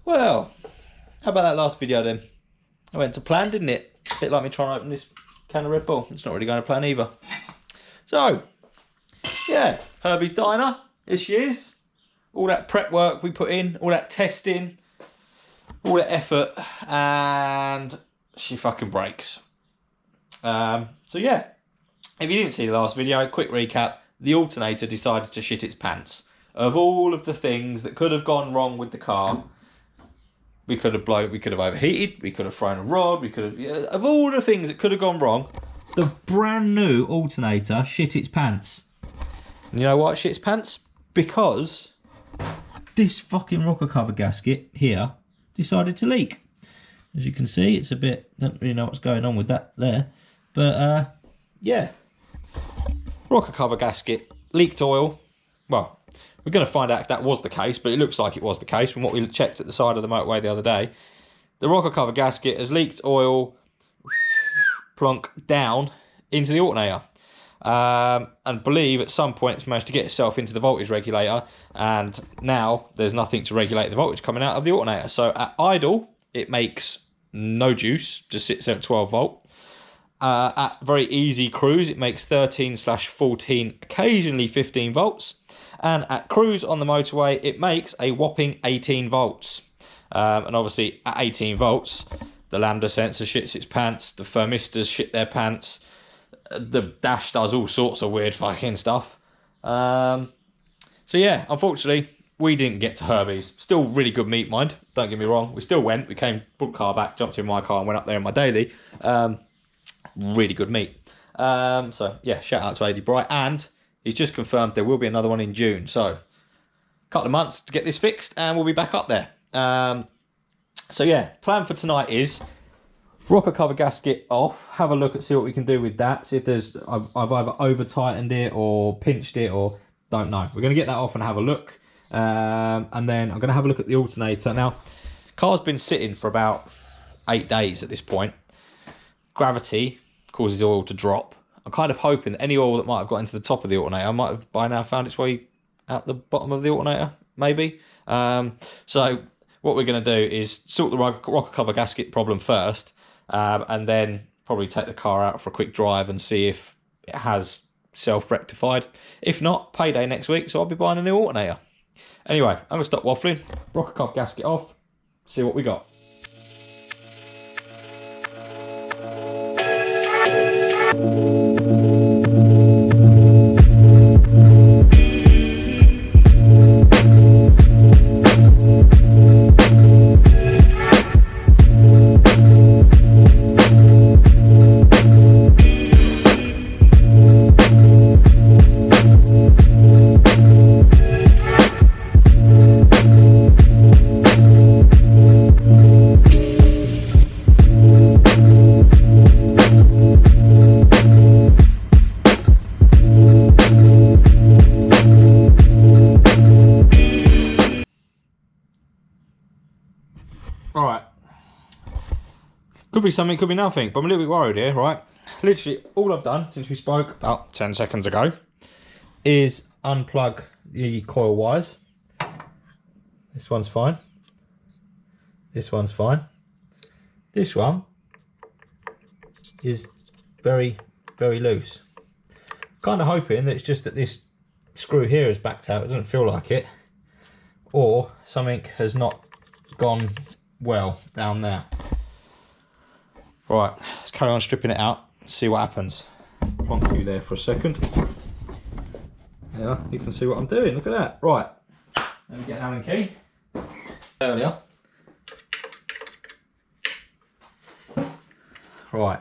Well, how about that last video then? I went to plan, didn't it? A bit like me trying to open this can of Red Bull. It's not really going to plan either. So, yeah, Herbie's Diner. Here she is. All that prep work we put in, all that testing, all that effort, and she fucking breaks. So yeah, if you didn't see the last video, quick recap. The alternator decided to shit its pants. Of all of the things that could have gone wrong with the car, we could have overheated, we could have thrown a rod, we could have... Of all the things that could have gone wrong, the brand new alternator shit its pants. And you know why it shit its pants? Because this fucking rocker cover gasket here decided to leak. As you can see, it's a bit... Don't really know what's going on with that there. But, yeah. Rocker cover gasket, leaked oil. Well, we're going to find out if that was the case, but it looks like it was the case from what we checked at the side of the motorway the other day. The rocker cover gasket has leaked oil, plonk, down into the alternator. And believe at some point it's managed to get itself into the voltage regulator, and now there's nothing to regulate the voltage coming out of the alternator. So at idle, it makes no juice, just sits there at 12 volt. At very easy cruise, it makes 13/14, occasionally 15 volts. And at cruise on the motorway, it makes a whopping 18 volts. And obviously, at 18 volts, the lambda sensor shits its pants, the thermistors shit their pants, the dash does all sorts of weird fucking stuff. So yeah, unfortunately, we didn't get to Herbie's. Still really good meat, mind. Don't get me wrong. We still went. We came, brought the car back, jumped in my car and went up there in my daily. Really good meat. So yeah, shout out to AD Bright, and he's just confirmed there will be another one in June. So a couple of months to get this fixed and we'll be back up there. So yeah, plan for tonight is rocker cover gasket off, have a look and see what we can do with that, see if there's I've either over tightened it or pinched it, or don't know. We're going to get that off and have a look, and then I'm going to have a look at the alternator. Now, car's been sitting for about 8 days at this point. Gravity causes oil to drop. I'm kind of hoping that any oil that might have got into the top of the alternator might have by now found its way out the bottom of the alternator, maybe. So what we're going to do is sort the rocker cover gasket problem first, and then probably take the car out for a quick drive and see if it has self-rectified. If not, payday next week, so I'll be buying a new alternator. Anyway, I'm going to stop waffling, rocker cover gasket off, see what we got. Alright, could be something, could be nothing, but I'm a little bit worried here, right? Literally, all I've done since we spoke about 10 seconds ago is unplug the coil wires. This one's fine. This one's fine. This one is very, very loose. Kind of hoping that it's just that this screw here is backed out. It doesn't feel like it. Or something has not gone well down there. Right, let's carry on stripping it out, see what happens. Plonk you there for a second. Yeah, you can see what I'm doing, look at that. Right, let me get an Allen key. Earlier. Right,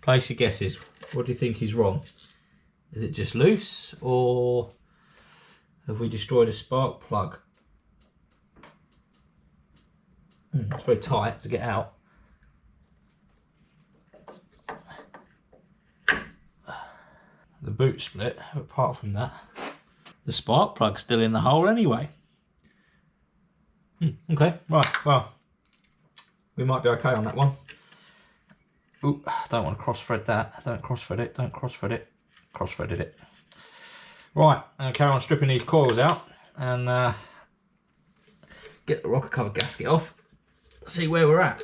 place your guesses. What do you think is wrong? Is it just loose, or have we destroyed a spark plug? It's very tight to get out. The boot split, apart from that, the spark plug's still in the hole anyway. Okay, right, well, we might be okay on that one. Ooh, don't want to cross thread that. Don't cross thread it, don't cross thread it. Cross threaded it. Right, I'm going to carry on stripping these coils out and get the rocker cover gasket off, see where we're at.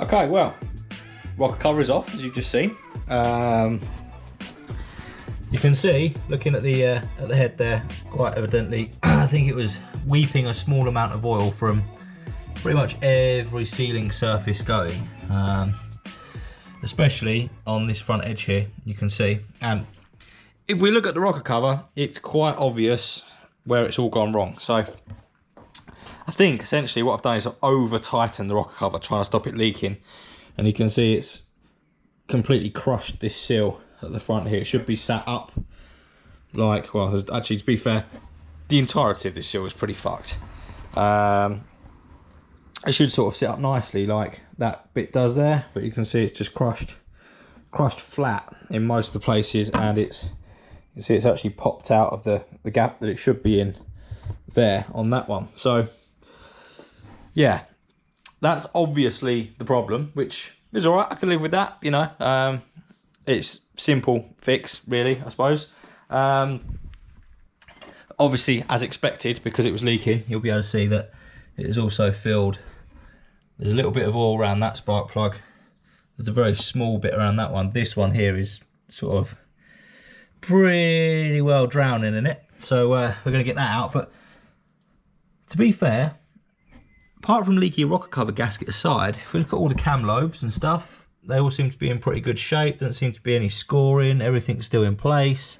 Okay, well, rocker cover is off, as you've just seen. You can see, looking at the head there, quite evidently, I think it was weeping a small amount of oil from pretty much every sealing surface going, especially on this front edge here. You can see, and if we look at the rocker cover, it's quite obvious where it's all gone wrong. So I think essentially what I've done is I've over tightened the rocker cover, trying to stop it leaking, and you can see it's completely crushed this seal at the front here. It should be sat up like, well, actually, to be fair, the entirety of this seal is pretty fucked. It should sort of sit up nicely like that bit does there, but you can see it's just crushed flat in most of the places, and you can see it's actually popped out of the gap that it should be in there on that one. So yeah, that's obviously the problem, which is all right. I can live with that, you know. It's simple fix, really, I suppose. Obviously, as expected, because it was leaking, you'll be able to see that it is also filled. There's a little bit of oil around that spark plug. There's a very small bit around that one. This one here is sort of pretty well drowning in it. So we're going to get that out. But to be fair, apart from leaky rocker cover gasket aside, if we look at all the cam lobes and stuff, they all seem to be in pretty good shape. Doesn't seem to be any scoring. Everything's still in place.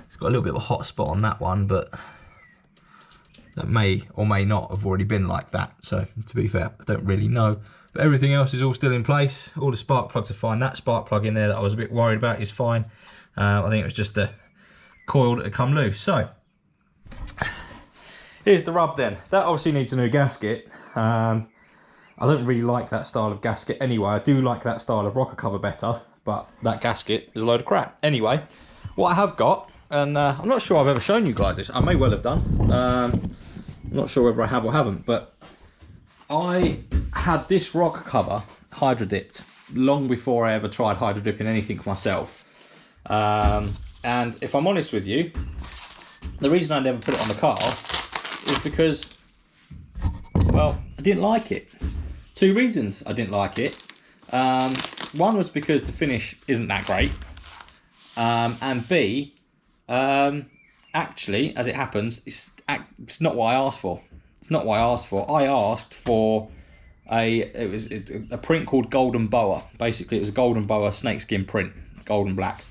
It's got a little bit of a hot spot on that one, but that may or may not have already been like that. So to be fair, I don't really know. But everything else is all still in place. All the spark plugs are fine. That spark plug in there that I was a bit worried about is fine. I think it was just the coil that had come loose. So here's the rub then. That obviously needs a new gasket. I don't really like that style of gasket anyway. I do like that style of rocker cover better, but that gasket is a load of crap. Anyway, what I have got, and I'm not sure I've ever shown you guys this. I may well have done. I'm not sure whether I have or haven't, but I had this rocker cover hydro dipped long before I ever tried hydro dipping anything myself. And if I'm honest with you, the reason I never put it on the car is because, well, I didn't like it. Two reasons I didn't like it. One was because the finish isn't that great, and B, actually, as it happens, it's not what I asked for. It's not what I asked for. I asked for a print called Golden Boa. Basically, it was a Golden Boa snakeskin print, golden black,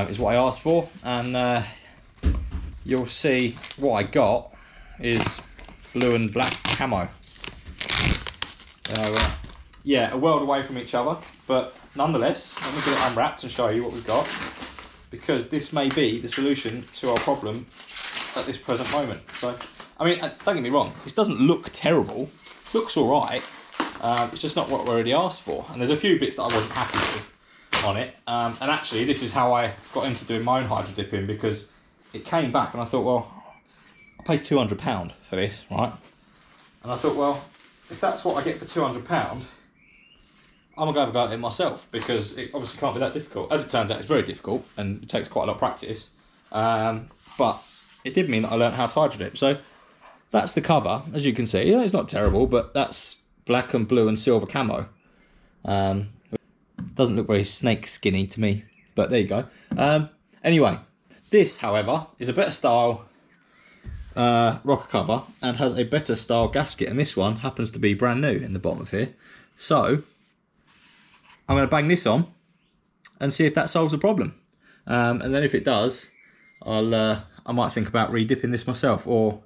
is what I asked for, and you'll see what I got is blue and black camo. Yeah, a world away from each other, but nonetheless, let me get it unwrapped and show you what we've got, because this may be the solution to our problem at this present moment. So, I mean, don't get me wrong, this doesn't look terrible. It looks all right. It's just not what we already asked for, and there's a few bits that I wasn't happy with on it. And actually, this is how I got into doing my own hydro dipping, because it came back and I thought, well, I paid £200 for this, right? And I thought, well, if that's what I get for £200, I'm going to have a go at it myself, because it obviously can't be that difficult. As it turns out, it's very difficult and it takes quite a lot of practice. But it did mean that I learned how to hydro dip. So that's the cover, as you can see. Yeah, it's not terrible, but that's black and blue and silver camo. Doesn't look very snake skinny to me, but there you go. Anyway, this, however, is a better style rocker cover and has a better style gasket, and this one happens to be brand new in the bottom of here. So I'm going to bang this on and see if that solves the problem, and then if it does, I might think about re-dipping this myself, or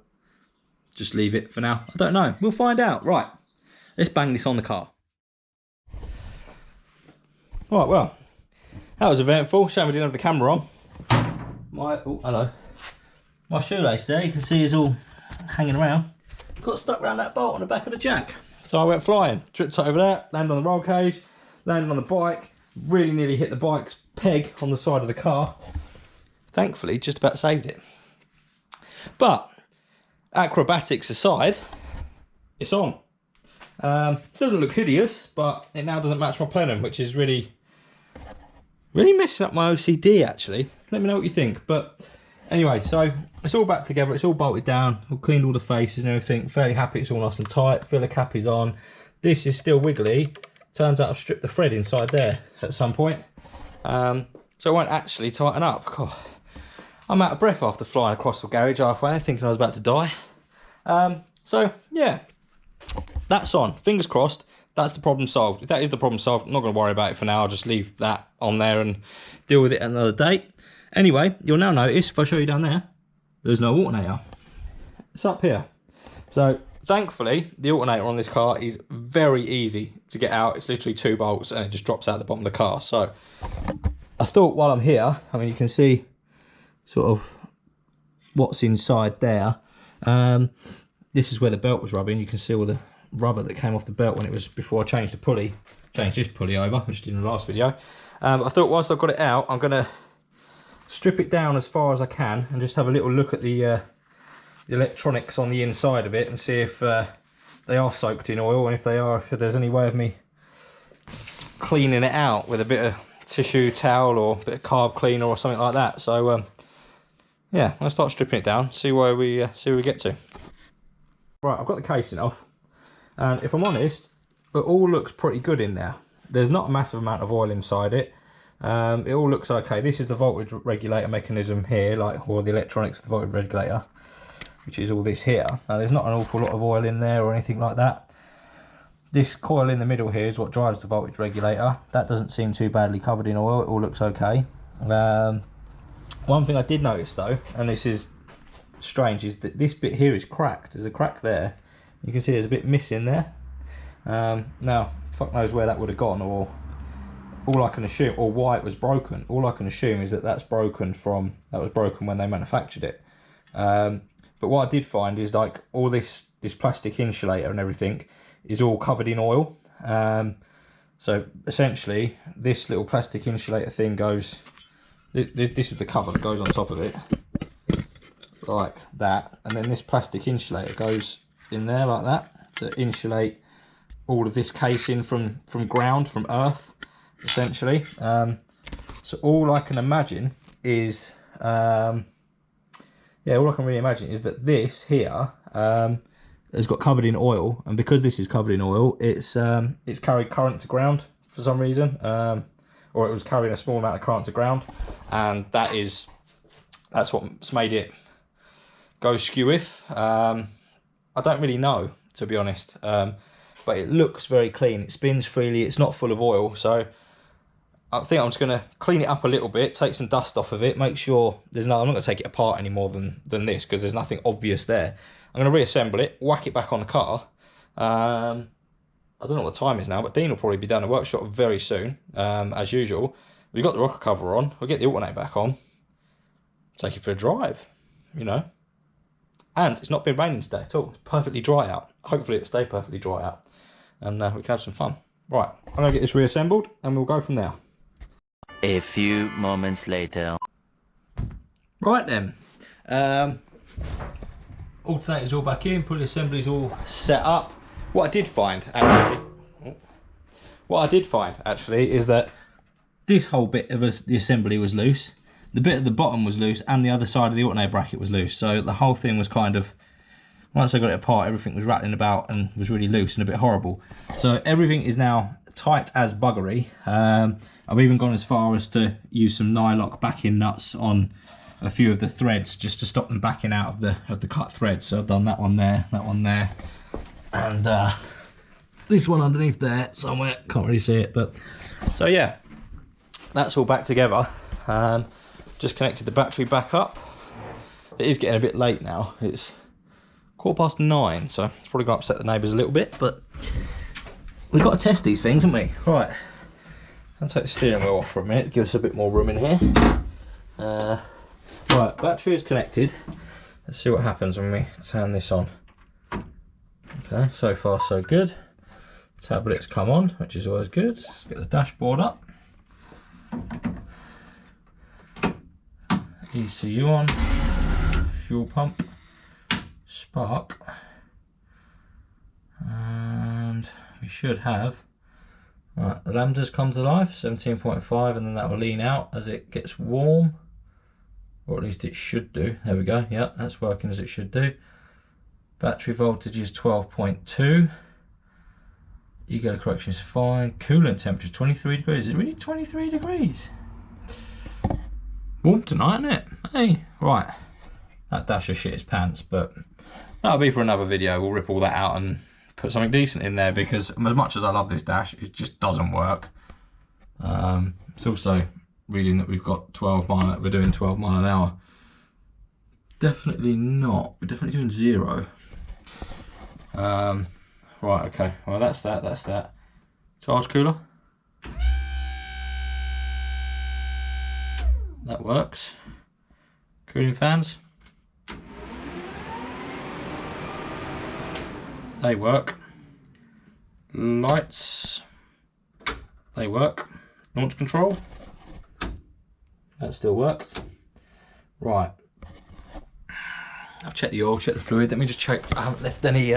just leave it for now. I don't know, we'll find out. Right, let's bang this on the car. Right, well, that was eventful. Shame we didn't have the camera on. Oh, hello. My shoelace there, you can see, is all hanging around. Got stuck around that bolt on the back of the jack. So I went flying, tripped over that, landed on the roll cage, landed on the bike, really nearly hit the bike's peg on the side of the car. thankfully just about saved it. But acrobatics aside, it's on. Doesn't look hideous, but it now doesn't match my plenum, which is really messing up my OCD actually. Let me know what you think. But anyway, so it's all back together, it's all bolted down, I've cleaned all the faces and everything, fairly happy it's all nice and tight, filler cap is on. This is still wiggly. Turns out I've stripped the thread inside there at some point. So it won't actually tighten up. God, I'm out of breath after flying across the garage halfway, thinking I was about to die. So yeah, that's on. Fingers crossed, that's the problem solved. If that is the problem solved, I'm not going to worry about it for now. I'll just leave that on there and deal with it another day. Anyway, you'll now notice, if I show you down there, there's no alternator. It's up here. So thankfully, the alternator on this car is very easy to get out. It's literally 2 bolts and it just drops out the bottom of the car. So I thought while I'm here, I mean, you can see sort of what's inside there. This is where the belt was rubbing. You can see all the rubber that came off the belt when it was before I changed the pulley. Changed this pulley over, which I did in the last video. I thought whilst I've got it out, I'm going to strip it down as far as I can and just have a little look at the electronics on the inside of it and see if they are soaked in oil, and if they are, if there's any way of me cleaning it out with a bit of tissue towel or a bit of carb cleaner or something like that. So yeah, I'll start stripping it down, see where we get to. Right, I've got the casing off, and if I'm honest, it all looks pretty good in there. There's not a massive amount of oil inside it. It all looks okay. This is the voltage regulator mechanism here, or the electronics of the voltage regulator, which is all this here. Now there's not an awful lot of oil in there or anything like that. This coil in the middle here is what drives the voltage regulator. That doesn't seem too badly covered in oil. It all looks okay. One thing I did notice though, and this is strange, is that this bit here is cracked. There's a crack there. You can see there's a bit missing there. Now, fuck knows where that would have gone, or all I can assume, or why it was broken. All I can assume is that that was broken when they manufactured it. But what I did find is like all this plastic insulator and everything is all covered in oil. So essentially this little plastic insulator thing goes, this is the cover that goes on top of it, like that, and then this plastic insulator goes in there like that to insulate all of this casing from ground, from earth, essentially. So all I can imagine is yeah, all I can really imagine is that this here has got covered in oil, and because this is covered in oil, it's carried current to ground for some reason, or it was carrying a small amount of current to ground, and that's what's made it go skew-if. I don't really know, to be honest, but it looks very clean. It spins freely. It's not full of oil, so I think I'm just going to clean it up a little bit, take some dust off of it, make sure there's no, I'm not going to take it apart any more than this, because there's nothing obvious there. I'm going to reassemble it, whack it back on the car. I don't know what the time is now, but Dean will probably be down the workshop very soon, as usual. We've got the rocker cover on, we'll get the alternator back on, take it for a drive, you know. And it's not been raining today at all. It's perfectly dry out. Hopefully it'll stay perfectly dry out, and we can have some fun. Right, I'm going to get this reassembled and we'll go from there. A few moments later. Right then, alternator's all back in, pulley assembly's all set up. What I did find actually is that this whole bit of the assembly was loose, the bit at the bottom was loose, and the other side of the alternator bracket was loose. So the whole thing was kind of, once I got it apart, everything was rattling about and was really loose and a bit horrible. So everything is now tight as buggery. I've even gone as far as to use some nylock backing nuts on a few of the threads just to stop them backing out of the cut threads. So I've done that one there, and this one underneath there somewhere, can't really see it, but so yeah, that's all back together. Just connected the battery back up. It is getting a bit late now, it's 9:15, so it's probably going to upset the neighbours a little bit, but we've got to test these things, haven't we? Right, I'll take the steering wheel off for a minute, give us a bit more room in here. Right, battery is connected. Let's see what happens when we turn this on. Okay, so far so good. Tablet's come on, which is always good. Let's get the dashboard up. ECU on, fuel pump, spark, and we should have, right, the lambdas come to life, 17.5, and then that will lean out as it gets warm, or at least it should do. There we go, yeah, that's working as it should do. Battery voltage is 12.2. Ego correction is fine. Coolant temperature is 23 degrees. Is it really 23 degrees? Warm tonight, isn't it? Hey, right. That dash will shit its pants, but that'll be for another video. We'll rip all that out and put something decent in there, because as much as I love this dash, it just doesn't work. It's also reading that we've got 12 mile, we're doing 12 mile an hour. Definitely not. We're definitely doing 0. Right, okay, well that's that. Charge cooler. That works. Cooling fans. They work. Lights. They work. Launch control. That still works. Right. I've checked the oil, checked the fluid. Let me just check I haven't left any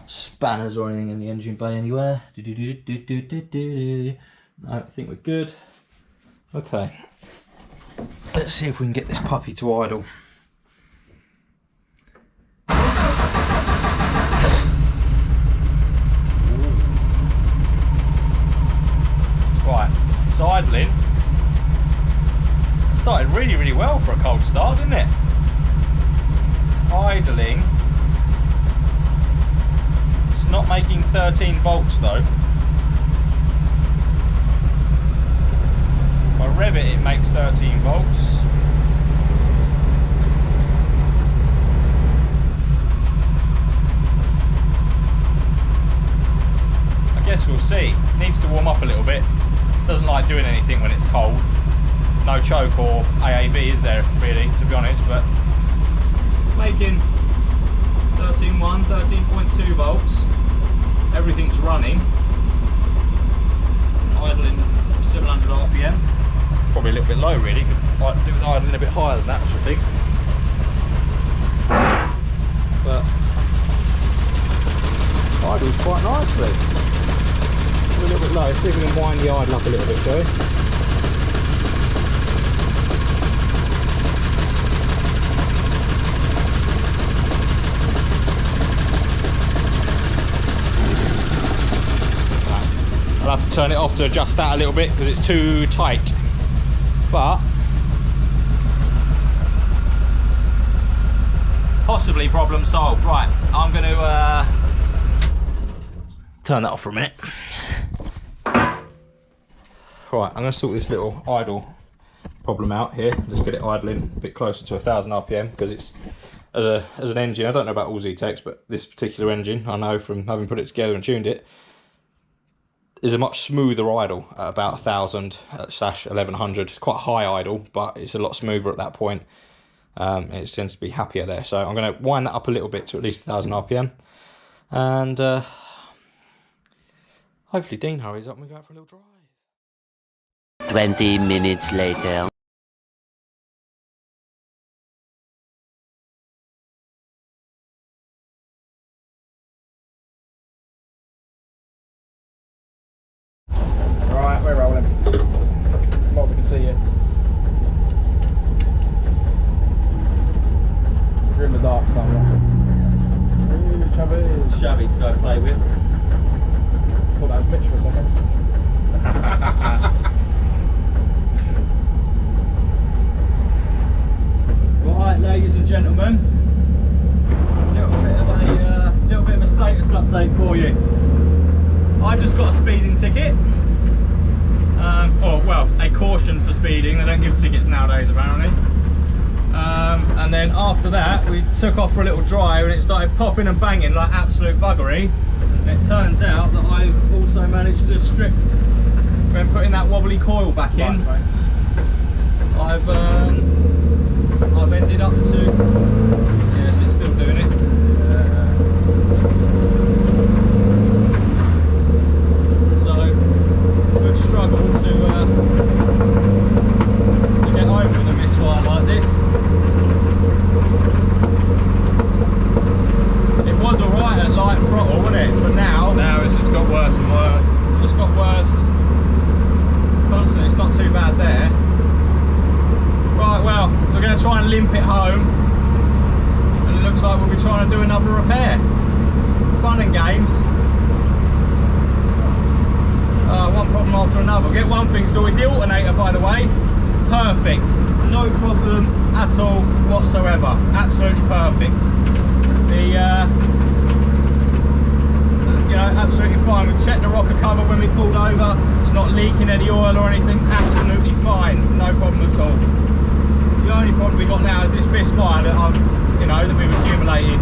spanners or anything in the engine bay anywhere. No, I think we're good. Okay. Let's see if we can get this puppy to idle. Right, it's idling. It started really, really well for a cold start, didn't it? It's idling. It's not making 13 volts though. If I rev it, it makes 13 volts. I guess we'll see. It needs to warm up a little bit. Doesn't like doing anything when it's cold. No choke or AAB is there really, to be honest, but making 13.1, 13.2 volts. Everything's running. Idling 700 RPM. Probably a little bit low really. Could do with idling a bit higher than that, I should think. But idles quite nicely. A little bit low. See if we can wind the idle up a little bit, shall we? I'll have to turn it off to adjust that a little bit because it's too tight. But possibly problem solved. Right, I'm going to turn that off for a minute. Right, I'm going to sort this little idle problem out here. Just get it idling a bit closer to 1000 RPM because it's as an engine. I don't know about all Z-Techs, but this particular engine, I know from having put it together and tuned it, is a much smoother idle at about 1000 / 1100. It's quite high idle, but it's a lot smoother at that point. It tends to be happier there. So I'm going to wind that up a little bit to at least 1000 RPM, and hopefully Dean hurries up and we go out for a little drive. 20 minutes later. Right, we're rolling. Well, we can see you. You're in the dark somewhere. Shabby. Shabby to go play with. Thought that was Mitch for a second. Right, ladies and gentlemen, little bit of a status update for you. I just got a speeding ticket. Well, a caution for speeding. They don't give tickets nowadays, apparently. And then after that, we took off for a little drive, and it started popping and banging like absolute buggery. And it turns out that I've also managed to strip, when putting that wobbly coil back in. Right. I've ended up to, yes, it's still doing it. So we've struggled to get over the misfire like this. try and limp it home, and it looks like we'll be trying to do another repair. Fun and games. One problem after another. Get one thing sorted. The alternator, by the way, perfect. No problem at all whatsoever. Absolutely perfect. The you know, absolutely fine. We checked the rocker cover when we pulled over. It's not leaking any oil or anything. Absolutely fine. No problem at all. The only problem we got now is this misfire that you know, that we've accumulated.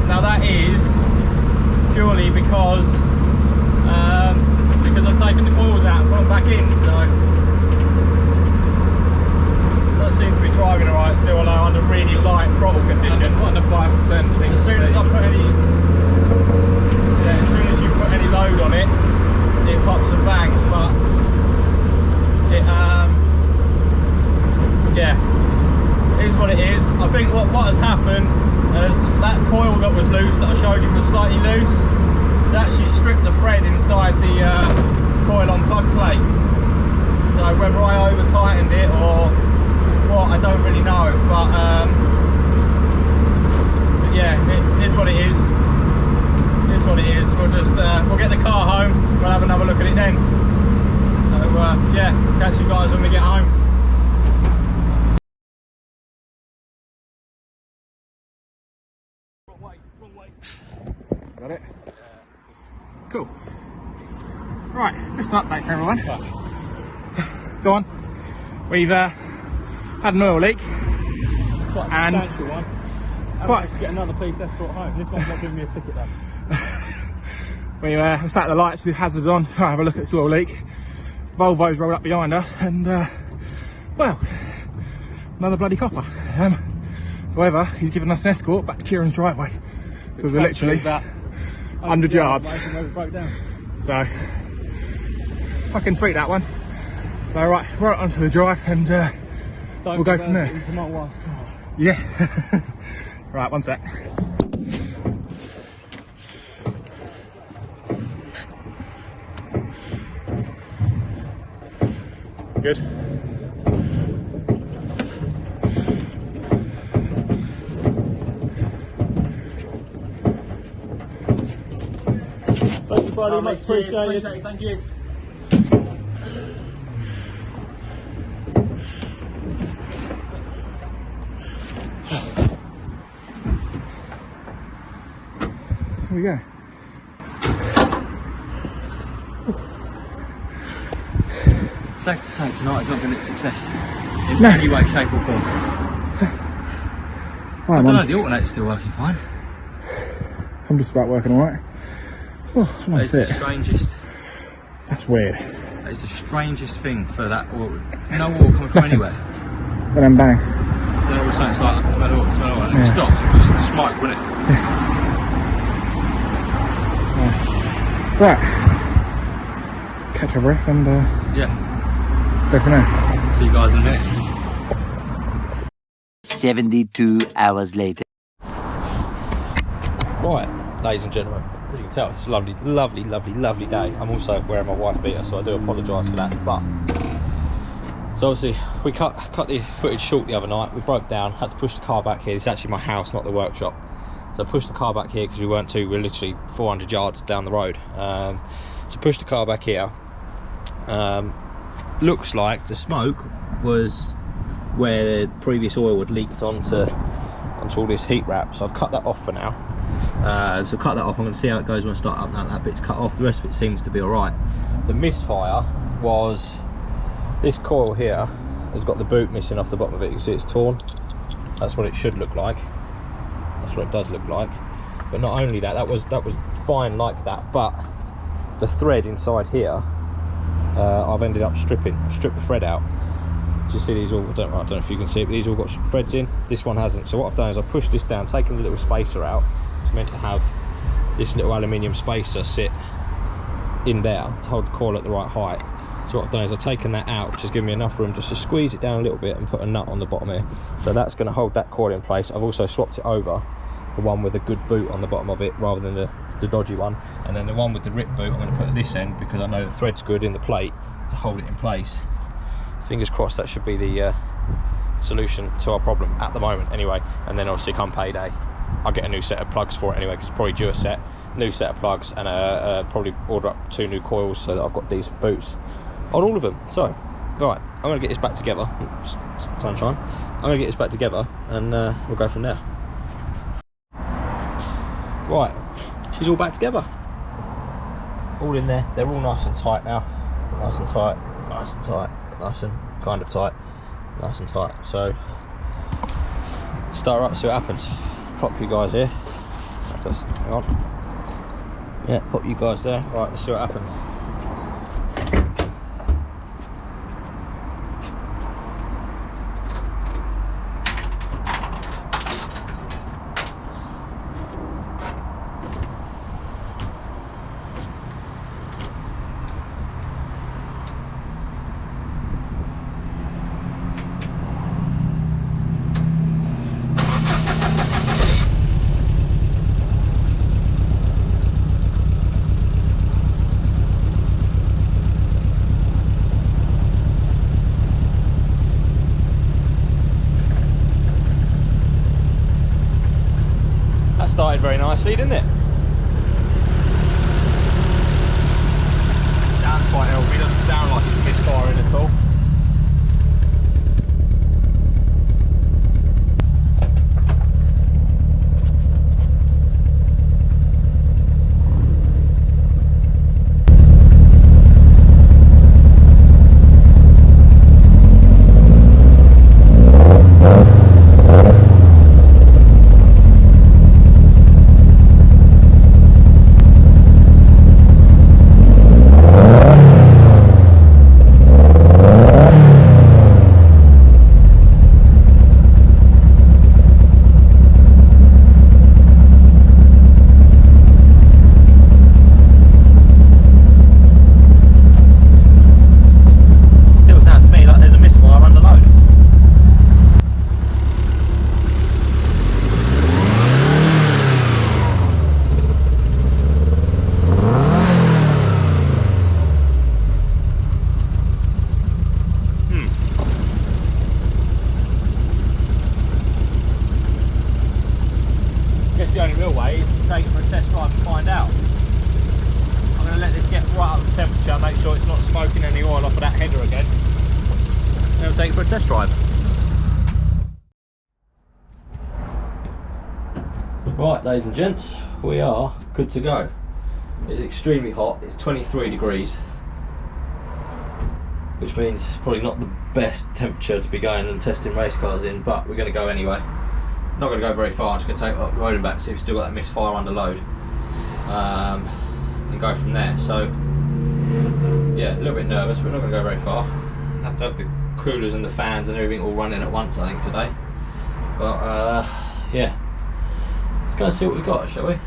Now that is purely because I've taken the coils out and put them back in. So that seems to be driving alright still, although under really light throttle conditions. Under 5%. As soon as I put any, as soon as you put any load on it, it pops and bangs. But it, yeah, it is what it is. I think what has happened is that coil that was loose, that I showed you was slightly loose, has actually stripped the thread inside the coil on plug plate. So whether I over tightened it or what, I don't really know, but yeah, it is what it is. It is what it is. We'll just we'll get the car home, we'll have another look at it then. So yeah, catch you guys when we get home. Got it? Cool. Right, just an update for everyone. Go on. We've had an oil leak. Quite a and substantial one. quite To get another piece that's brought home. This one's not giving me a ticket though. we sat at the lights with hazards on, trying to have a look at this oil leak. Volvo's rolled up behind us, and well, another bloody copper. However, he's given us an escort back to Kieran's driveway because we're literally about 100 yards. So, fucking sweet that one. So right onto the drive, and we'll go from there. Into my wife's car. Yeah. Right, one sec. Good. Thank you, buddy. Much appreciated. Thank you. Here we go. Safe to say tonight has not been a success in any way, shape or form. Right, I don't know, the alternator's still working fine. I'm just about working alright. Oh, It's the strangest. That's weird. It's the strangest thing for that oil. No oil coming from anywhere. Then I'm bang. Then all of a sudden it's like, I can smell oil, and it stops. It was just smoke, wasn't it? Right. Catch our breath and Yeah. go from there. See you guys in a minute. 72 hours later. Right, ladies and gentlemen, as you can tell, it's a lovely, lovely, lovely, lovely day. I'm also wearing my wife beater, so I do apologise for that. But so obviously we cut the footage short the other night. We broke down, had to push the car back here. It's actually my house, not the workshop. So I pushed the car back here because we weren't we're literally 400 yards down the road. So push the car back here. Looks like the smoke was where the previous oil had leaked onto all this heat wrap. So I've cut that off for now. So cut that off. I'm going to see how it goes when I start up. Now that bit's cut off, the rest of it seems to be alright. The misfire was this coil here has got the boot missing off the bottom of it. You see it's torn. That's what it should look like. That's what it does look like. But not only that, that was fine like that, but the thread inside here, I've ended up stripping. I've stripped the thread out. So you see these all, I don't know if you can see it, but these all got threads in. This one hasn't. So what I've done is I've pushed this down, taken the little spacer out. It's meant to have this little aluminium spacer sit in there to hold the coil at the right height. So what I've done is I've taken that out, which has given me enough room just to squeeze it down a little bit and put a nut on the bottom here. So that's going to hold that coil in place. I've also swapped it over for one with a good boot on the bottom of it rather than the dodgy one. And then the one with the rip boot I'm going to put at this end because I know the thread's good in the plate to hold it in place. Fingers crossed that should be the solution to our problem at the moment anyway. And then obviously come payday, I'll get a new set of plugs for it anyway, because it's probably due a new set of plugs, and probably order up 2 new coils so that I've got decent boots on all of them. So right, I'm gonna get this back together. Oops, sunshine. I'm gonna get this back together and we'll go from there. Right, she's all back together, all in there. They're all nice and tight now, nice and tight, nice and tight, nice and kind of tight, nice and tight. So start her up, see what happens. Pop you guys here. Just hang on. Yeah, pop you guys there. Right, let's see what happens. Started very nicely, didn't it? Sounds quite healthy, doesn't sound like it's misfiring at all. The only real way is to take it for a test drive and find out. I'm going to let this get right up to temperature, make sure it's not smoking any oil off of that header again. Then we'll take it for a test drive. Right, ladies and gents, we are good to go. It's extremely hot, it's 23 degrees, which means it's probably not the best temperature to be going and testing race cars in, but we're going to go anyway. Not going to go very far, I'm just going to take up the road and back, see if we've still got that misfire under load, and go from there. So yeah, a little bit nervous, but we're not going to go very far. Have to have the coolers and the fans and everything all running at once, I think, today. But yeah, let's go and see what we've got, shall we?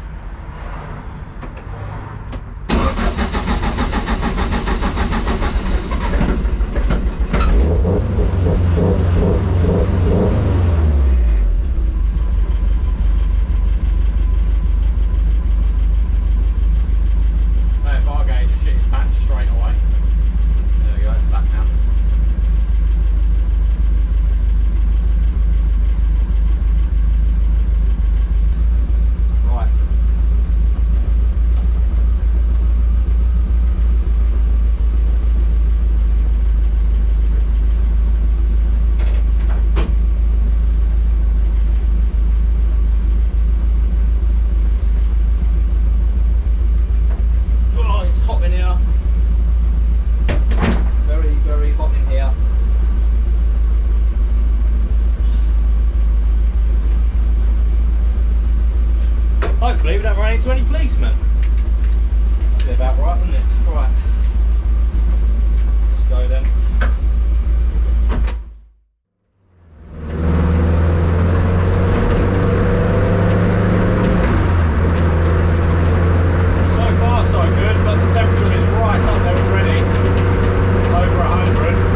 Hopefully we don't run into any policemen. That'd be about right, wouldn't it? Right. Let's go then. So far so good, but the temperature is right up there already. Over 100.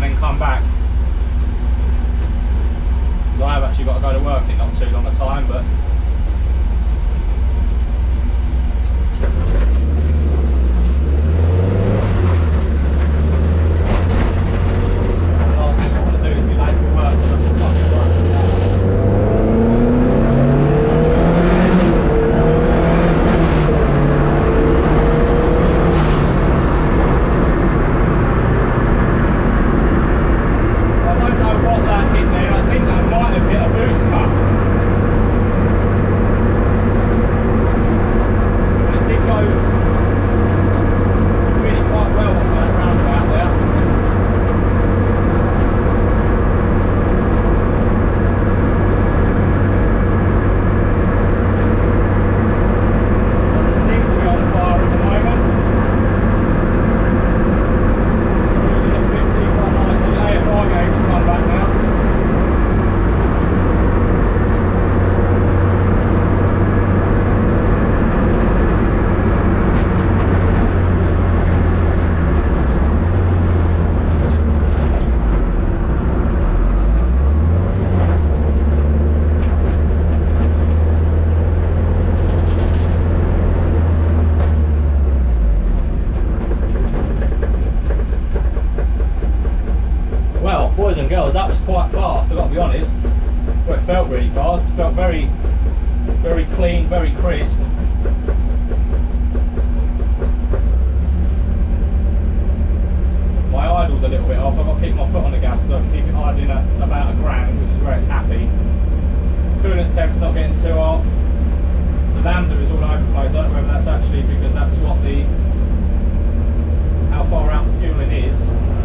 then come back. I have actually got to go to work in not too long a time, but the last thing I want to do is be late for work because I'm fucking working now. Boys and girls, that was quite fast, I've got to be honest. Well, it felt really fast, it felt very, very clean, very crisp. My idle's a little bit off, I've got to keep my foot on the gas so I can keep it idling at about a grand, which is where it's happy. Coolant temp's not getting too hot. The lambda is all over the place, I don't know whether that's actually because that's what how far out the fueling is.